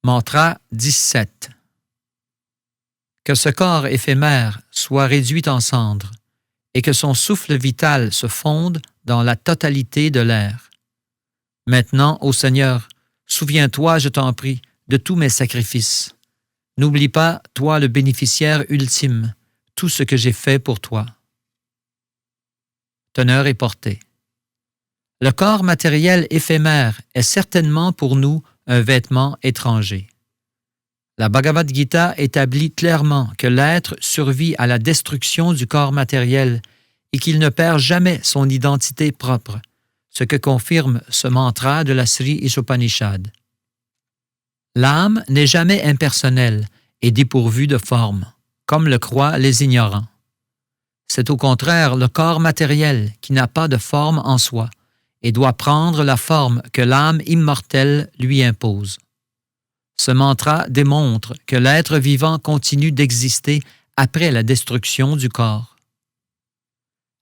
Mantra 17. Que ce corps éphémère soit réduit en cendres et que son souffle vital se fonde dans la totalité de l'air. Maintenant, ô Seigneur, souviens-toi, je t'en prie, de tous mes sacrifices. N'oublie pas, toi le bénéficiaire ultime, tout ce que j'ai fait pour toi. Teneur et portée. Le corps matériel éphémère est certainement pour nous un vêtement étranger. La Bhagavad Gita établit clairement que l'être survit à la destruction du corps matériel et qu'il ne perd jamais son identité propre, ce que confirme ce mantra de la Sri Ishopanishad. L'âme n'est jamais impersonnelle et dépourvue de forme, comme le croient les ignorants. C'est au contraire le corps matériel qui n'a pas de forme en soi et doit prendre la forme que l'âme immortelle lui impose. Ce mantra démontre que l'être vivant continue d'exister après la destruction du corps.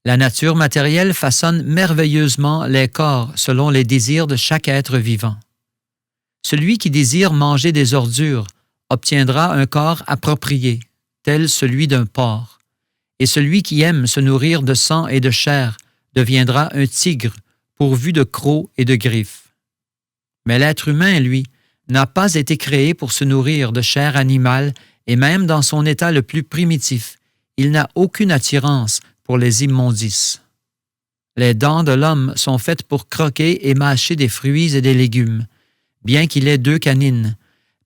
La nature matérielle façonne merveilleusement les corps selon les désirs de chaque être vivant. Celui qui désire manger des ordures obtiendra un corps approprié, tel celui d'un porc, et celui qui aime se nourrir de sang et de chair deviendra un tigre pourvu de crocs et de griffes. Mais l'être humain, lui, n'a pas été créé pour se nourrir de chair animale et même dans son état le plus primitif, il n'a aucune attirance pour les immondices. Les dents de l'homme sont faites pour croquer et mâcher des fruits et des légumes, bien qu'il ait 2 canines,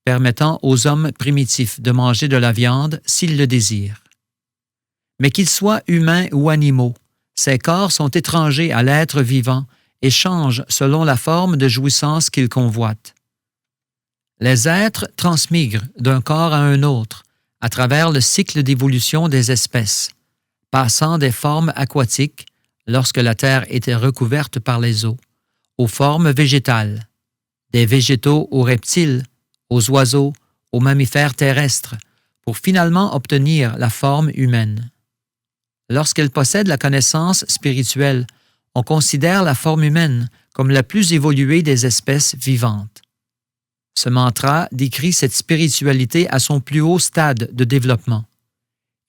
permettant aux hommes primitifs de manger de la viande s'ils le désirent. Mais qu'ils soient humains ou animaux, ces corps sont étrangers à l'être vivant et changent selon la forme de jouissance qu'ils convoitent. Les êtres transmigrent d'un corps à un autre à travers le cycle d'évolution des espèces, passant des formes aquatiques, lorsque la terre était recouverte par les eaux, aux formes végétales, des végétaux aux reptiles, aux oiseaux, aux mammifères terrestres, pour finalement obtenir la forme humaine. Lorsqu'elle possède la connaissance spirituelle, on considère la forme humaine comme la plus évoluée des espèces vivantes. Ce mantra décrit cette spiritualité à son plus haut stade de développement.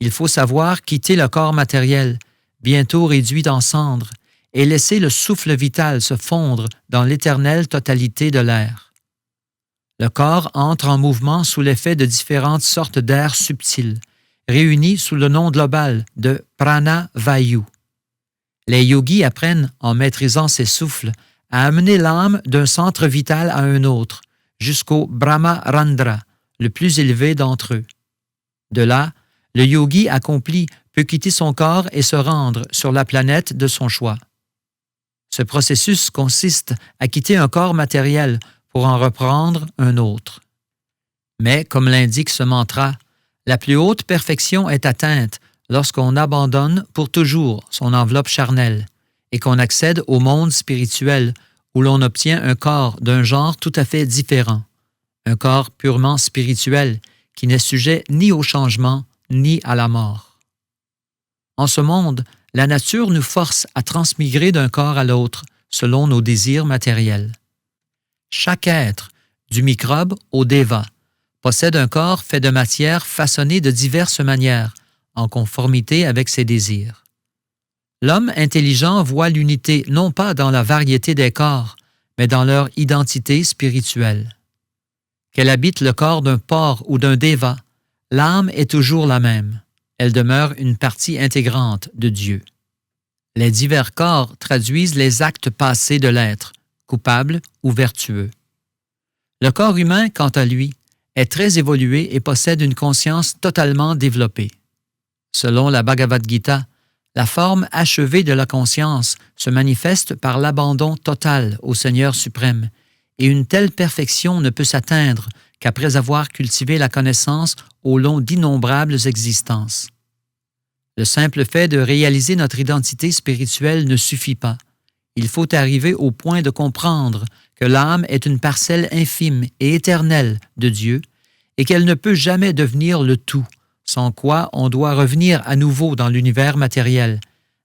Il faut savoir quitter le corps matériel, bientôt réduit en cendres, et laisser le souffle vital se fondre dans l'éternelle totalité de l'air. Le corps entre en mouvement sous l'effet de différentes sortes d'air subtils, réunis sous le nom global de Prana Vayu. Les yogis apprennent, en maîtrisant ces souffles, à amener l'âme d'un centre vital à un autre, jusqu'au Brahmarandra, le plus élevé d'entre eux. De là, le yogi accompli peut quitter son corps et se rendre sur la planète de son choix. Ce processus consiste à quitter un corps matériel pour en reprendre un autre. Mais, comme l'indique ce mantra, la plus haute perfection est atteinte lorsqu'on abandonne pour toujours son enveloppe charnelle et qu'on accède au monde spirituel où l'on obtient un corps d'un genre tout à fait différent, un corps purement spirituel qui n'est sujet ni au changement ni à la mort. En ce monde, la nature nous force à transmigrer d'un corps à l'autre selon nos désirs matériels. Chaque être, du microbe au déva, possède un corps fait de matière façonnée de diverses manières, en conformité avec ses désirs. L'homme intelligent voit l'unité non pas dans la variété des corps, mais dans leur identité spirituelle. Qu'elle habite le corps d'un porc ou d'un déva, l'âme est toujours la même. Elle demeure une partie intégrante de Dieu. Les divers corps traduisent les actes passés de l'être, coupable ou vertueux. Le corps humain, quant à lui, est très évolué et possède une conscience totalement développée. Selon la Bhagavad Gita, la forme achevée de la conscience se manifeste par l'abandon total au Seigneur suprême, et une telle perfection ne peut s'atteindre qu'après avoir cultivé la connaissance au long d'innombrables existences. Le simple fait de réaliser notre identité spirituelle ne suffit pas. Il faut arriver au point de comprendre que l'âme est une parcelle infime et éternelle de Dieu et qu'elle ne peut jamais devenir le tout, sans quoi on doit revenir à nouveau dans l'univers matériel,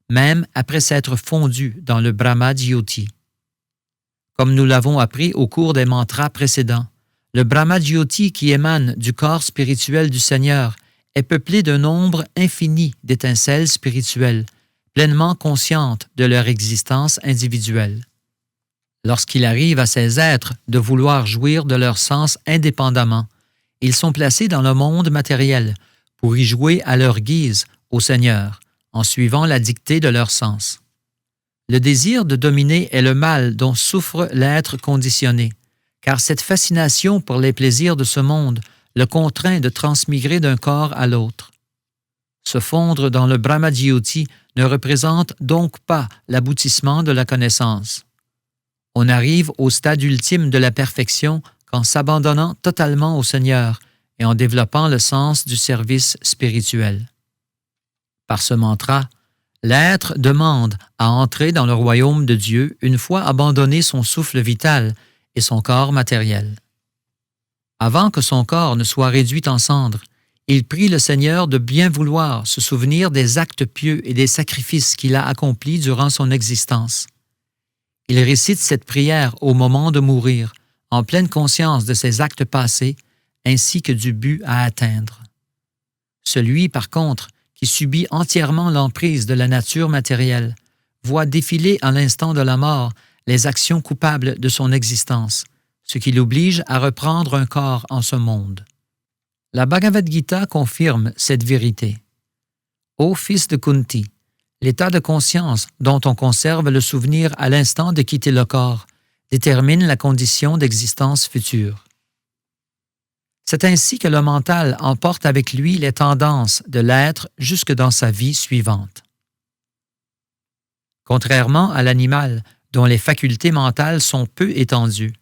même après s'être fondu dans le Brahma Jyoti. Comme nous l'avons appris au cours des mantras précédents, Le Brahma-jyoti qui émane du corps spirituel du Seigneur est peuplé d'un nombre infini d'étincelles spirituelles, pleinement conscientes de leur existence individuelle. Lorsqu'il arrive à ces êtres de vouloir jouir de leur sens indépendamment, ils sont placés dans le monde matériel pour y jouer à leur guise au Seigneur, en suivant la dictée de leur sens. Le désir de dominer est le mal dont souffre l'être conditionné, car cette fascination pour les plaisirs de ce monde le contraint de transmigrer d'un corps à l'autre. Se fondre dans le Brahma-jyoti ne représente donc pas l'aboutissement de la connaissance. On arrive au stade ultime de la perfection qu'en s'abandonnant totalement au Seigneur et en développant le sens du service spirituel. Par ce mantra, l'être demande à entrer dans le royaume de Dieu une fois abandonné son souffle vital et son corps matériel. Avant que son corps ne soit réduit en cendres, il prie le Seigneur de bien vouloir se souvenir des actes pieux et des sacrifices qu'il a accomplis durant son existence. Il récite cette prière au moment de mourir, en pleine conscience de ses actes passés, ainsi que du but à atteindre. Celui, par contre, qui subit entièrement l'emprise de la nature matérielle, voit défiler à l'instant de la mort les actions coupables de son existence, ce qui l'oblige à reprendre un corps en ce monde. La Bhagavad Gita confirme cette vérité. Ô fils de Kunti, l'état de conscience dont on conserve le souvenir à l'instant de quitter le corps détermine la condition d'existence future. C'est ainsi que le mental emporte avec lui les tendances de l'être jusque dans sa vie suivante. Contrairement à l'animal, dont les facultés mentales sont peu étendues,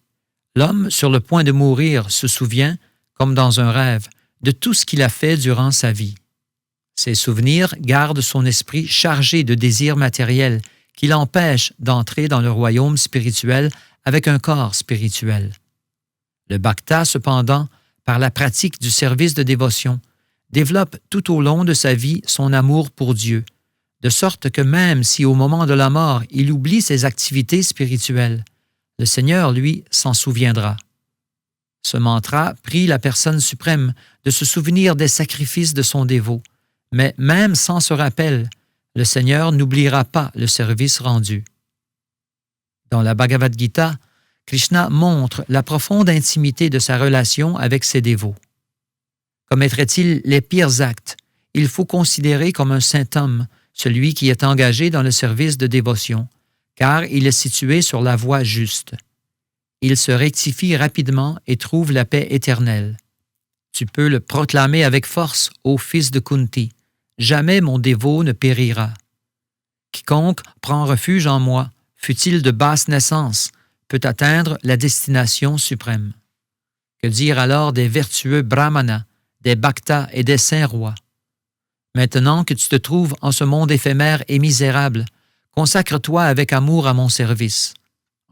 l'homme sur le point de mourir se souvient, comme dans un rêve, de tout ce qu'il a fait durant sa vie. Ces souvenirs gardent son esprit chargé de désirs matériels qui l'empêchent d'entrer dans le royaume spirituel avec un corps spirituel. Le bhakta, cependant, par la pratique du service de dévotion, développe tout au long de sa vie son amour pour Dieu, de sorte que même si au moment de la mort il oublie ses activités spirituelles, le Seigneur, lui, s'en souviendra. Ce mantra prie la personne suprême de se souvenir des sacrifices de son dévot, mais même sans ce rappel, le Seigneur n'oubliera pas le service rendu. Dans la Bhagavad Gita, Krishna montre la profonde intimité de sa relation avec ses dévots. Commettrait-il les pires actes, il faut considérer comme un saint homme celui qui est engagé dans le service de dévotion, car il est situé sur la voie juste. Il se rectifie rapidement et trouve la paix éternelle. Tu peux le proclamer avec force, ô fils de Kunti. Jamais mon dévot ne périra. Quiconque prend refuge en moi, fût-il de basse naissance, peut atteindre la destination suprême. Que dire alors des vertueux brahmanas, des bhaktas et des saints rois? Maintenant que tu te trouves en ce monde éphémère et misérable, consacre-toi avec amour à mon service.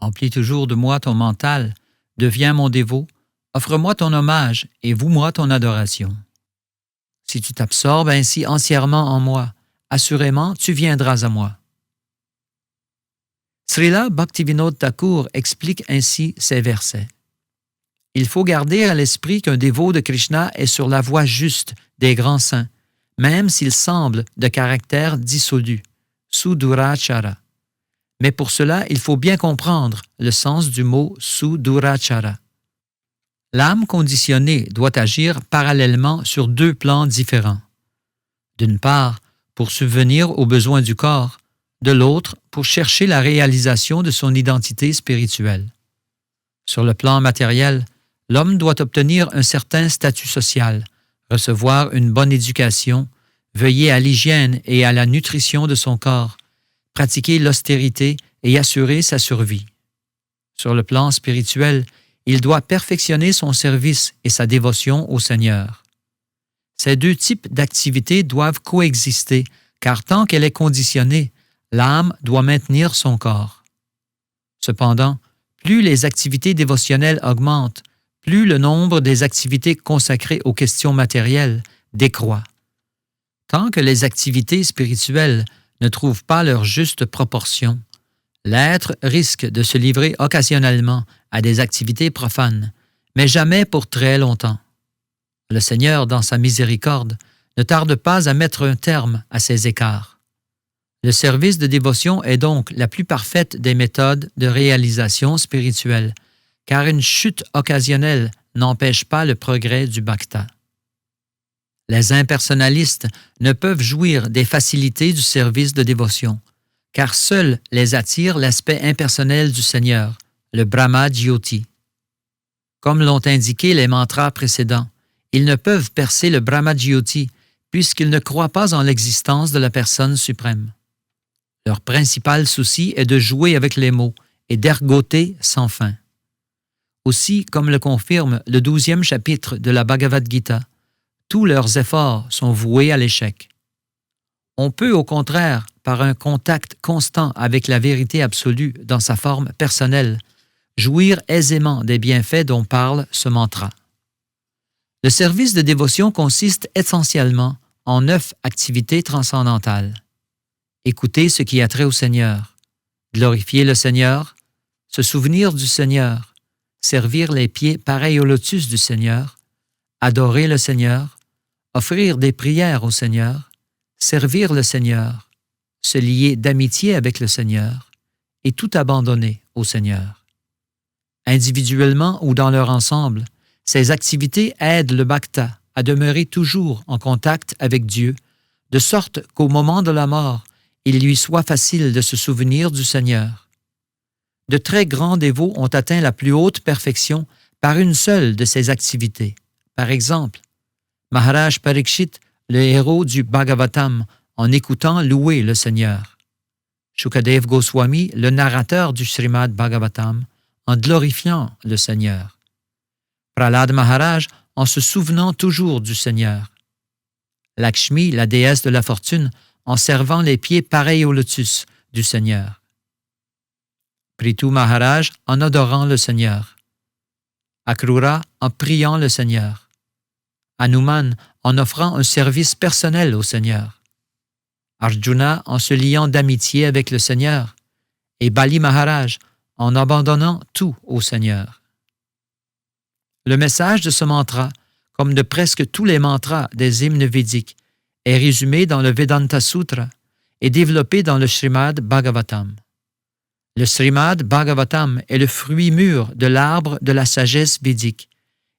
Emplis toujours de moi ton mental, deviens mon dévot, offre-moi ton hommage et voue-moi ton adoration. Si tu t'absorbes ainsi entièrement en moi, assurément tu viendras à moi. Srila Bhaktivinoda Thakur explique ainsi ces versets. Il faut garder à l'esprit qu'un dévot de Krishna est sur la voie juste des grands saints, même s'il semble de caractère dissolu, sudurachara. Mais pour cela, il faut bien comprendre le sens du mot sudurachara. L'âme conditionnée doit agir parallèlement sur deux plans différents. D'une part, pour subvenir aux besoins du corps, de l'autre, pour chercher la réalisation de son identité spirituelle. Sur le plan matériel, l'homme doit obtenir un certain statut social, recevoir une bonne éducation, veiller à l'hygiène et à la nutrition de son corps, pratiquer l'austérité et assurer sa survie. Sur le plan spirituel, il doit perfectionner son service et sa dévotion au Seigneur. Ces deux types d'activités doivent coexister, car tant qu'elle est conditionnée, l'âme doit maintenir son corps. Cependant, plus les activités dévotionnelles augmentent, plus le nombre des activités consacrées aux questions matérielles décroît. Tant que les activités spirituelles ne trouvent pas leur juste proportion, l'être risque de se livrer occasionnellement à des activités profanes, mais jamais pour très longtemps. Le Seigneur, dans sa miséricorde, ne tarde pas à mettre un terme à ces écarts. Le service de dévotion est donc la plus parfaite des méthodes de réalisation spirituelle, car une chute occasionnelle n'empêche pas le progrès du bhakta. Les impersonnalistes ne peuvent jouir des facilités du service de dévotion, car seul les attire l'aspect impersonnel du Seigneur, le Brahma Jyoti. Comme l'ont indiqué les mantras précédents, ils ne peuvent percer le Brahma Jyoti puisqu'ils ne croient pas en l'existence de la personne suprême. Leur principal souci est de jouer avec les mots et d'ergoter sans fin. Aussi, comme le confirme le 12e chapitre de la Bhagavad Gita, tous leurs efforts sont voués à l'échec. On peut au contraire, par un contact constant avec la vérité absolue dans sa forme personnelle, jouir aisément des bienfaits dont parle ce mantra. Le service de dévotion consiste essentiellement en 9 activités transcendantales. Écouter ce qui a trait au Seigneur, glorifier le Seigneur, se souvenir du Seigneur, servir les pieds pareils au lotus du Seigneur, adorer le Seigneur, offrir des prières au Seigneur, servir le Seigneur, se lier d'amitié avec le Seigneur et tout abandonner au Seigneur. Individuellement ou dans leur ensemble, ces activités aident le bhakta à demeurer toujours en contact avec Dieu, de sorte qu'au moment de la mort, il lui soit facile de se souvenir du Seigneur. De très grands dévots ont atteint la plus haute perfection par une seule de ces activités. Par exemple, Maharaj Parikshit, le héros du Bhagavatam, en écoutant louer le Seigneur. Shukadev Goswami, le narrateur du Srimad Bhagavatam, en glorifiant le Seigneur. Prahlad Maharaj, en se souvenant toujours du Seigneur. Lakshmi, la déesse de la fortune, en servant les pieds pareils au lotus du Seigneur. Prithu Maharaj, en adorant le Seigneur. Akrura, en priant le Seigneur. Hanuman, en offrant un service personnel au Seigneur. Arjuna, en se liant d'amitié avec le Seigneur. Et Bali Maharaj, en abandonnant tout au Seigneur. Le message de ce mantra, comme de presque tous les mantras des hymnes védiques, est résumé dans le Vedanta Sutra et développé dans le Srimad Bhagavatam. Le Srimad Bhagavatam est le fruit mûr de l'arbre de la sagesse védique,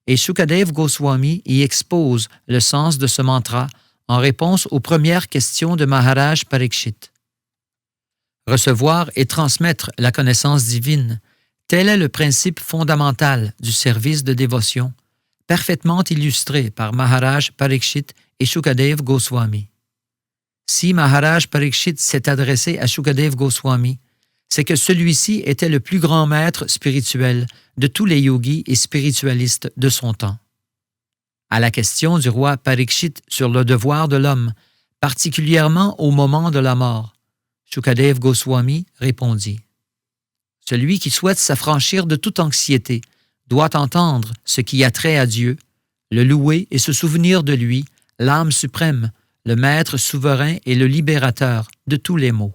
et Shukadev Goswami y expose le sens de ce mantra en réponse aux premières questions de Maharaj Parikshit. Recevoir et transmettre la connaissance divine, tel est le principe fondamental du service de dévotion, parfaitement illustré par Maharaj Parikshit et Shukadev Goswami. Si Maharaj Parikshit s'est adressé à Shukadev Goswami, c'est que celui-ci était le plus grand maître spirituel de tous les yogis et spiritualistes de son temps. À la question du roi Parikshit sur le devoir de l'homme, particulièrement au moment de la mort, Shukadev Goswami répondit « Celui qui souhaite s'affranchir de toute anxiété doit entendre ce qui a trait à Dieu, le louer et se souvenir de lui, l'âme suprême, le maître souverain et le libérateur de tous les maux. »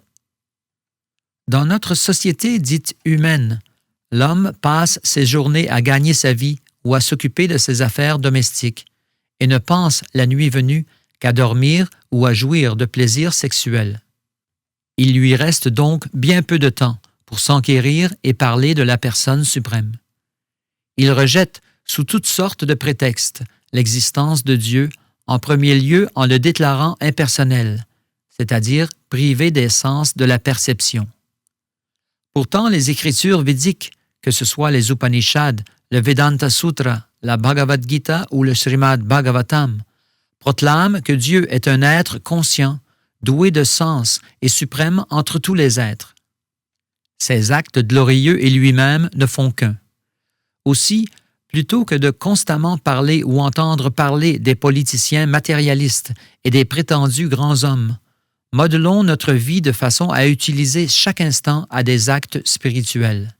Dans notre société dite humaine, l'homme passe ses journées à gagner sa vie ou à s'occuper de ses affaires domestiques et ne pense, la nuit venue, qu'à dormir ou à jouir de plaisirs sexuels. Il lui reste donc bien peu de temps pour s'enquérir et parler de la personne suprême. Il rejette, sous toutes sortes de prétextes, l'existence de Dieu, en premier lieu en le déclarant impersonnel, c'est-à-dire privé des sens de la perception. Pourtant, les écritures védiques, que ce soit les Upanishads, le Vedanta Sutra, la Bhagavad Gita ou le Srimad Bhagavatam, proclament que Dieu est un être conscient, doué de sens et suprême entre tous les êtres. Ses actes glorieux et lui-même ne font qu'un. Aussi, plutôt que de constamment parler ou entendre parler des politiciens matérialistes et des prétendus grands hommes, modelons notre vie de façon à utiliser chaque instant à des actes spirituels.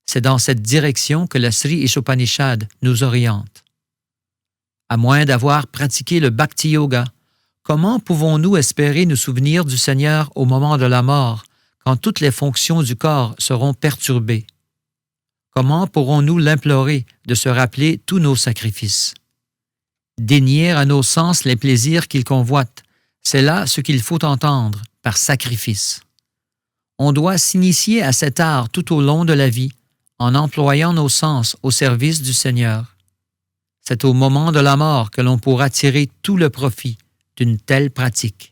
C'est dans cette direction que la Sri Ishopanishad nous oriente. À moins d'avoir pratiqué le Bhakti Yoga, comment pouvons-nous espérer nous souvenir du Seigneur au moment de la mort, quand toutes les fonctions du corps seront perturbées? comment pourrons-nous l'implorer de se rappeler tous nos sacrifices? Dénier à nos sens les plaisirs qu'ils convoitent, c'est là ce qu'il faut entendre par sacrifice. On doit s'initier à cet art tout au long de la vie en employant nos sens au service du Seigneur. C'est au moment de la mort que l'on pourra tirer tout le profit d'une telle pratique.